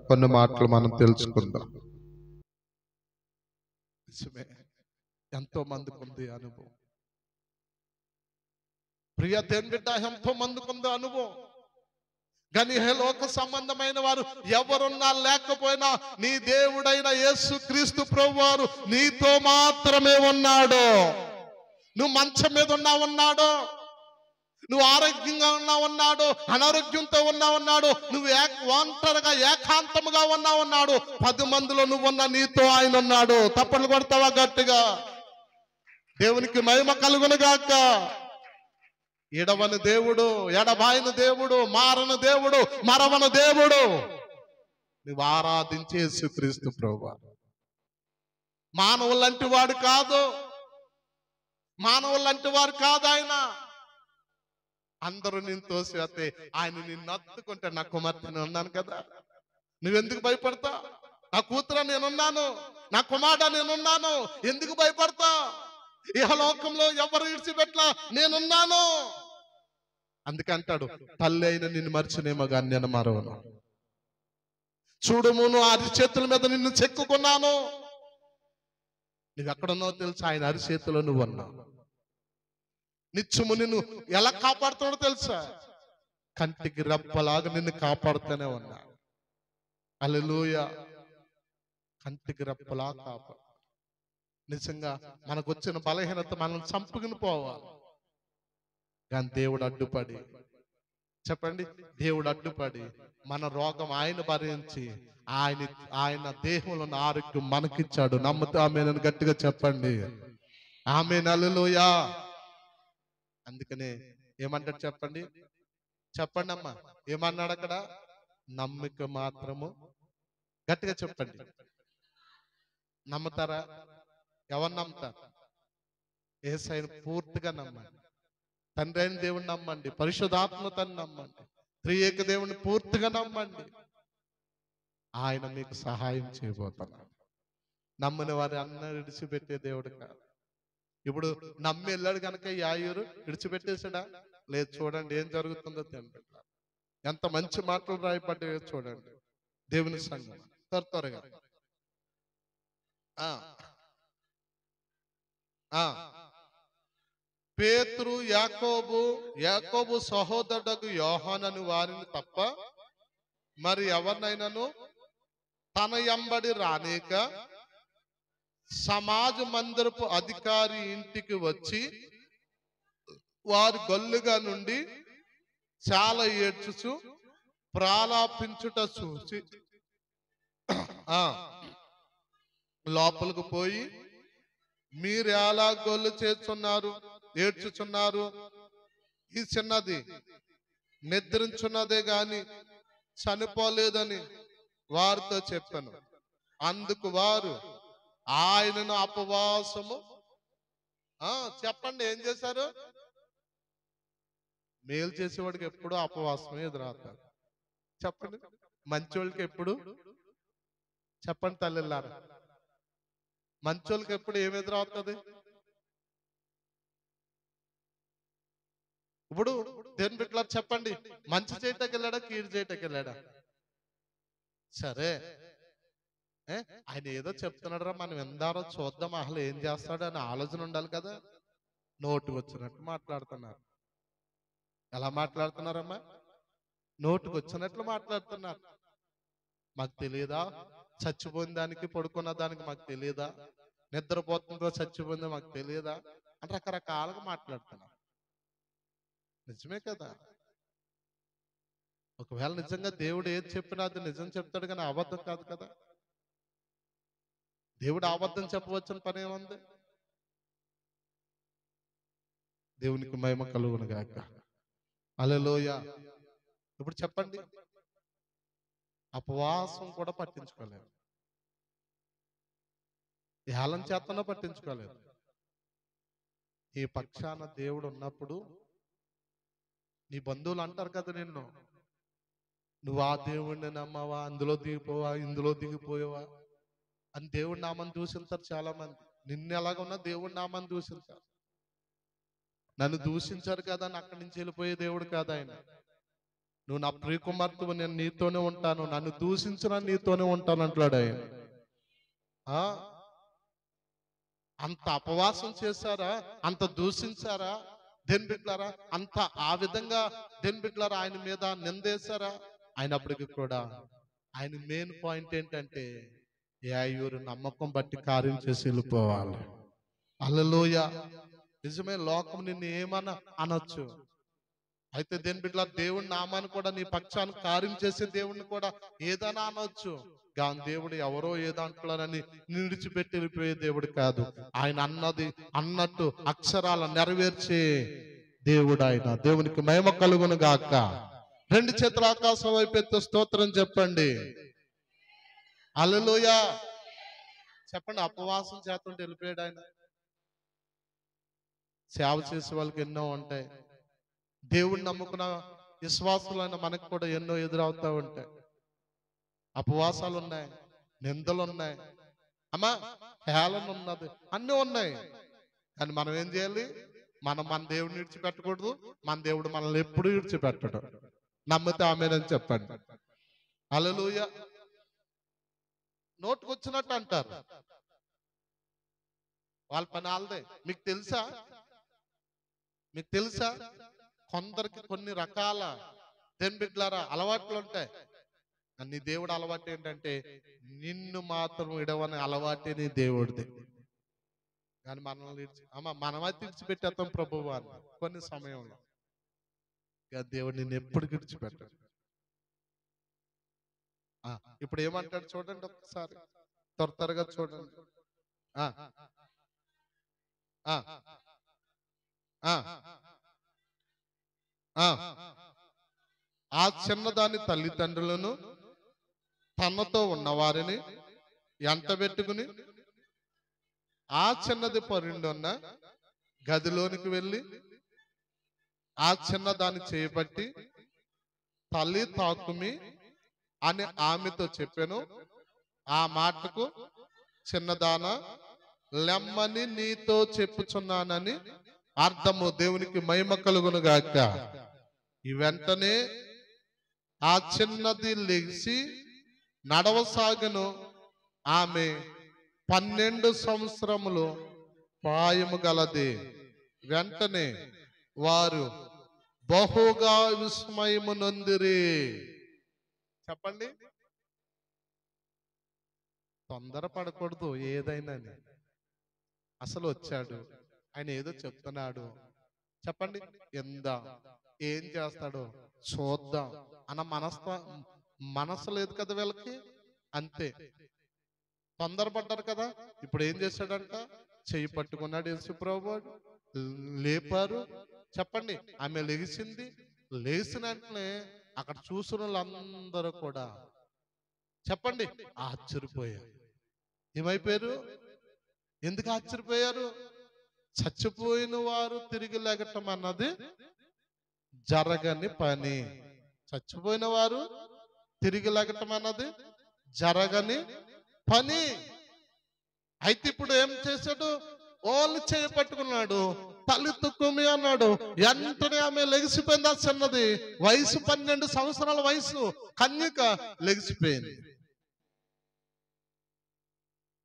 కొన్ని మాటలు మనం తెలుసుకుందాం. నిజమే, ఎంతో మందికి ఉంది అనుభవం. ప్రియ దేవుని బిడ్డ, ఎంతో మందికి ఉంది అనుభవం. కానీ లోక సంబంధమైన వారు ఎవరున్నా లేకపోయినా నీ దేవుడైన యేసు క్రీస్తు ప్రభువారు నీతో మాత్రమే ఉన్నాడు. నువ్వు మంచం మీద ఉన్నాడు, నువ్వు ఆరోగ్యంగా ఉన్నాడు, అనారోగ్యంతో ఉన్నాడు, నువ్వు ఒంటరిగా ఏకాంతముగా ఉన్నాడు, 10 మందిలో నువ్వున్నా నీతో ఆయన ఉన్నాడు. తప్పట్లు కొడతావా గట్టిగా? దేవునికి మహిమ కలుగునుగాక. ఎడవని దేవుడు, ఎడబాయిన దేవుడు, మారని దేవుడు, మరవని దేవుడు. నువ్వు ఆరాధించే యేసుక్రీస్తు ప్రభువారు మానవులంటి వాడు కాదు, మానవులంటి వారు కాదు ఆయన. అందరూ నిన్ను తోసితే ఆయన నిన్ను హత్తుకుంటే, నా కుమార్తె నేను ఉన్నాను కదా, నువ్వెందుకు భయపడతా? నా కూతురు నేనున్నాను, నా కుమారుడు నేనున్నాను, ఎందుకు భయపడతా? ఇహలోకంలో ఎవరు విడిచిపెట్లా, నేనున్నాను. అందుకంటాడు, తల్లి అయిన నిన్ను మర్చినేమో కానీ నేను మరవను. చూడుము, నువ్వు అరిచేతుల మీద నిన్ను చెక్కుకున్నాను. నువ్వు ఎక్కడున్నావు తెలుసా? ఆయన అరిచేతిలో నువ్వు ఉన్నావు. నిత్యము నిన్ను ఎలా కాపాడుతాడో తెలుసా? కంటికి రెప్పలాగా నిన్ను కాపాడుతూనే ఉన్నా. హల్లెలూయా. కంటికి రెప్పలా కాపాడు. నిజంగా మనకు వచ్చిన బలహీనత మనం చంపుకుని పోవాలి, కానీ దేవుడు అడ్డుపడి, చెప్పండి, దేవుడు అడ్డుపడి మన రోగం ఆయన భరించి ఆయన దేహంలో ఉన్న ఆరోగ్యం మనకిచ్చాడు. నమ్ముతా ఆమేనని గట్టిగా చెప్పండి. ఆమేన్, హల్లెలూయా. అందుకనే ఏమంటాడు చెప్పండి, చెప్పండి అమ్మా, ఏమన్నాడు అక్కడ? నమ్మిక మాత్రము. గట్టిగా చెప్పండి. నమ్ముతారా? ఎవరు నమ్ముతారు? యేసయ్యను పూర్తిగా నమ్మండి. తండ్రి అయిన దేవుడిని నమ్మండి, పరిశుద్ధాత్మతను నమ్మండి, త్రియేక దేవుడిని పూర్తిగా నమ్మండి. ఆయన మీకు సహాయం చేయబోతున్నాడు. నమ్మని వారి అన్న విడిచిపెట్టే దేవుడు కాదు. ఇప్పుడు నమ్మి వెళ్ళాడు కనుక యాయూరు విడిచిపెట్టేశాడా? లేదు. చూడండి ఏం జరుగుతుందో తండ్రి. ఎంత మంచి మాటలు రాయబడ్డాయో చూడండి. దేవుని సంఘం త్వరగా పేతురు యాకోబు సహోదరుడు యోహానను వారిని తప్ప మరి ఎవరినైనాను తన ఎంబడి రానేక సమాజ మందిరపు అధికారి ఇంటికి వచ్చి వారు గొల్లుగా నుండి చాలా ఏడ్చుచు ప్రాలాపించుట చూసి లోపలికి పోయి, మీరు ఎలా గొల్లు చేస్తున్నారు, ఏడ్చుచున్నారు? ఈ చిన్నది నిద్రించున్నదే గాని చనిపోలేదని వారితో చెప్పాను. అందుకు వారు ఆయనను అపవాసము. చెప్పండి, ఏం చేశారు? మేలు చేసేవాడికి ఎప్పుడు అపవాసమే ఎదురవుతారు. చెప్పండి, మంచోళ్ళకి ఎప్పుడు, చెప్పండి తల్లిలారా, మంచోళ్ళకి ఎప్పుడు ఏమి ఎదురవుతుంది? ఇప్పుడు దేవుని బిడ్డలారా చెప్పండి, మంచి చేయటానికి వెళ్ళాడా, కీడు చేయటానికి వెళ్ళాడా? సరే, ఆయన ఏదో చెప్తున్నాడు రా, మనం ఎందారో చూద్దాం, అసలు ఏం చేస్తాడు అని ఆలోచన ఉండాలి కదా. నోటు వచ్చినట్టు మాట్లాడుతున్నారు. ఎలా మాట్లాడుతున్నారమ్మా? నోటుకు వచ్చినట్లు మాట్లాడుతున్నారు. మాకు తెలియదా? చచ్చిపోయిన దానికి పడుకున్న దానికి మాకు తెలియదా? నిద్రపోతుందో చచ్చిపోయిందో మాకు తెలియదా అని రకరకాలుగా మాట్లాడుతున్నారు. నిజమే కదా. ఒకవేళ నిజంగా దేవుడు ఏది చెప్పినా అది నిజం చెప్తాడు, కానీ అబద్ధం కాదు కదా. దేవుడు అబద్ధం చెప్పవచ్చిన పని ఏముంది? దేవునికి మహిమ కలుగును గాక. హల్లెలూయా. ఇప్పుడు చెప్పండి, అపవాసం కూడా పట్టించుకోలేదు, ఏలం చేతనో పట్టించుకోలేదు. ఈ పక్షాన దేవుడు ఉన్నప్పుడు నీ బంధువులు అంటారు కదా నిన్ను, నువ్వు ఆ దేవుణ్ణి నమ్మవా, అందులో దిగిపోవా, ఇందులో దిగిపోయావా అని దేవుడి నామాన్ని దూషించారు చాలా మంది. నిన్ను ఎలాగున్నా దేవుడి నామాన్ని దూషించారు. నన్ను దూషించారు కదా అని అక్కడి నుంచి వెళ్ళిపోయే దేవుడు కాదు ఆయన. నువ్వు నా ప్రియకుమార్తెవు, నేను నీతోనే ఉంటాను, నన్ను దూషించిన నీతోనే ఉంటాను అంటాడు ఆయన. అంత అపవాసం చేశారా, అంత దూషించారా దేని బిడ్డలారా, అంత ఆ విధంగా దేని బిడ్డలారా ఆయన మీద నిందేశారా. అయినప్పటికీ కూడా ఆయన మెయిన్ పాయింట్ ఏంటంటే యాయూరు నమ్మకం బట్టి కార్యం చేసి వెళ్ళిపోవాలి. హల్లెలూయా. నిజమే, లోకం నిన్ను ఏమన్నా అనొచ్చు, అయితే దేని బిడ్డలా దేవుడి నామాన్ని కూడా నీ పక్షాన్ని కార్యం చేసే దేవుడిని కూడా ఏదైనా అనొచ్చు, కానీ దేవుడు ఎవరో ఏదంటున్నారని నిడిచిపెట్టి వెళ్ళిపోయే దేవుడు కాదు. ఆయన అన్నట్టు అక్షరాల నెరవేర్చే దేవుడు ఆయన. దేవునికి మహిమ కలుగును గాక. రెండు చేతుల ఆకాశం వైపు ఎత్తి స్తోత్రం చెప్పండి. హల్లెలూయా చెప్పండి. అపవాసం చేస్తుంటే వెళ్ళిపోయాడు ఆయన. సేవ చేసే వాళ్ళకి ఎన్నో ఉంటాయి, దేవుణ్ణి నమ్ముకున్న విశ్వాసులైన మనకు కూడా ఎన్నో ఎదురవుతా ఉంటాయి. అపవాసాలు ఉన్నాయి, నిందలు ఉన్నాయి, అమ్మా హేళన ఉన్నది, అన్నీ ఉన్నాయి. కానీ మనం ఏం చేయాలి? మన దేవుడిని విడిచిపెట్టకూడదు, మన దేవుడు మనల్ని ఎప్పుడు విడిచిపెట్టడు. నమ్మితే ఆమేనని చెప్పండి. హల్లెలూయా. నోటుకొచ్చినట్టు అంటారు, వాళ్ళ పని వాళ్ళదే. మీకు తెలుసా కొందరికి కొన్ని రకాల దేని బిడ్డలారా అలవాట్లు ఉంటాయి. నీ దేవుడు అలవాటు ఏంటంటే నిన్ను మాత్రం విడవని అలవాటే నీ దేవుడిది. కానీ మనల్ని మనమే విడిచిపెట్టేస్తాం ప్రభువా అని కొన్ని సమయంలో. దేవుడు నిన్ను ఎప్పుడు విడిచిపెట్టాడు. ఇప్పుడు ఏమంటాడు చూడండి ఒకసారి, త్వరగా చూడండి. ఆ చిన్నదాని తల్లిదండ్రులను తనతో ఉన్నవారిని ఎంట పెట్టుకుని ఆ చిన్నది పరుండున్న గదిలోనికి వెళ్ళి ఆ చిన్నదాన్ని చేయబట్టి తల్లి తాకుమి అని ఆమెతో చెప్పాను. ఆ మాటకు చిన్నదాన లెమ్మని నీతో చెప్పుచున్నానని అర్థము. దేవునికి మహిమ కలుగును గాక. ఈ వెంటనే ఆ చిన్నది లెగిసి నడవసాగను. ఆమె 12 సంవత్సరములు ప్రాయము గలది. వెంటనే వారు బహుగా విస్మయము నొందిరి. చెప్పండి, తొందరపడకూడదు ఏదైనా. అసలు వచ్చాడు ఆయన, ఏదో చెప్తున్నాడు, చెప్పండి ఏం చేస్తాడో చూద్దాం అన్న మనసు లేదు కదా వీళ్ళకి. అంతే, తొందరపడ్డారు కదా. ఇప్పుడు ఏం చేశాడంట? చెయ్యి పట్టుకున్నాడు యేసుప్రభు, లేపారు. చెప్పండి, ఆమె లెగిసింది. లేచిన వెంటనే అక్కడ చూసిన వాళ్ళందరూ కూడా చెప్పండి ఆశ్చర్యపోయారు. ఏమైపోయారు? ఎందుకు ఆశ్చర్యపోయారు? చచ్చిపోయిన వారు తిరిగి లేగటం అన్నది జరగని పని. చచ్చిపోయిన వారు తిరిగి లేగటం అన్నది జరగని పని. అయితే ఇప్పుడు ఏం చేశాడు? ఓళ్ళు చేయి పట్టుకున్నాడు, తల్లి తుక్కుమి అన్నాడు. వెంటనే ఆమె లెగిసిపోయింది. ఆ చిన్నది వయసు 12 సంవత్సరాల వయసు, కన్యక లెగిసిపోయింది.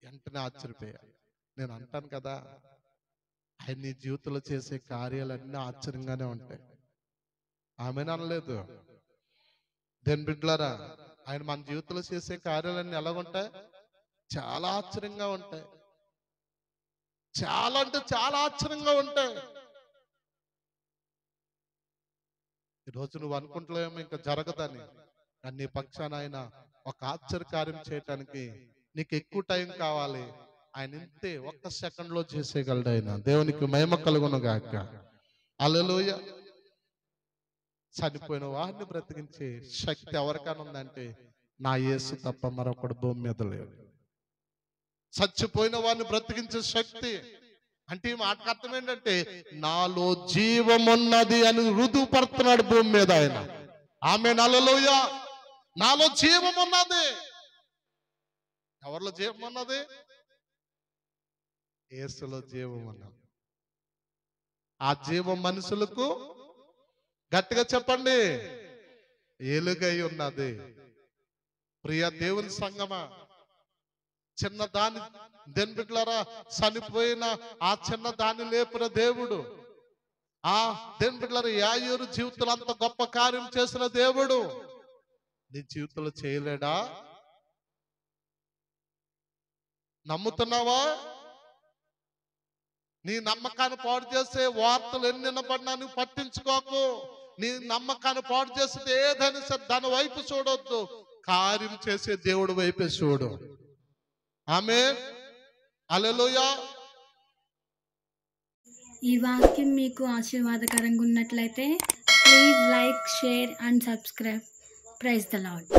వెంటనే ఆశ్చర్యపోయాడు. నేను అంటాను కదా, ఆయన నీ జీవితంలో చేసే కార్యాలన్నీ ఆశ్చర్యంగానే ఉంటాయి. ఆమెను అనలేదు. దేని బిడ్డలారా, ఆయన మన జీవితంలో చేసే కార్యాలన్నీ ఎలాగుంటాయి? చాలా ఆశ్చర్యంగా ఉంటాయి. చాలా అంటే చాలా ఆశ్చర్యంగా ఉంటాయి. ఈరోజు నువ్వు అనుకుంటలేమో ఇంకా జరగదని, కానీ నీ పక్షాన ఆయన ఒక ఆశ్చర్యకార్యం చేయటానికి నీకు ఎక్కువ టైం కావాలి. ఆయన ఇంతే ఒక్క సెకండ్ లో చేసేయగలడు ఆయన. దేవునికి మహిమ కలుగును గాక. హల్లెలూయా. చనిపోయిన వారిని బ్రతికించే శక్తి ఎవరికైనా ఉందంటే నా యేసు తప్ప మరొకడు భూమి మీద లేడు. చచ్చిపోయిన వారిని బ్రతికించే శక్తి అంటే ఈ మాటకు అర్థం ఏంటంటే నాలో జీవమున్నది అని రుజువుపడుతున్నాడు భూమి మీద ఆయన. ఆమేన్, హల్లెలూయా. నాలో జీవం ఉన్నది. ఎవరిలో జీవం ఉన్నది? యేసులో జీవం ఉన్నది. ఆ జీవం మనుషులకు, గట్టిగా చెప్పండి, ఏలుగై ఉన్నది. ప్రియ దేవుని సంగమా, చిన్నదాని బిడ్డలారా, చనిపోయిన ఆ చిన్నదాన్ని లేపిన దేవుడు, ఆ బిడ్డలారా యాయూరు జీవితంలో అంత గొప్ప కార్యం చేసిన దేవుడు నీ జీవితంలో చేయలేడా? నమ్ముతున్నావా? నీ నమ్మకాన్ని పాడు చేసే వార్తలు ఎన్ని వినపడినా నువ్వు పట్టించుకోకు. నీ నమ్మకాన్ని పాడు చేసేది ఏదైనా సరే దాని వైపు చూడొద్దు, కార్యం చేసే దేవుడు వైపే చూడు. ఆమేన్, హల్లెలూయా. ఈ వాక్యం మీకు ఆశీర్వాదకరంగా ఉన్నట్లయితే please like, share and subscribe. Praise the lord.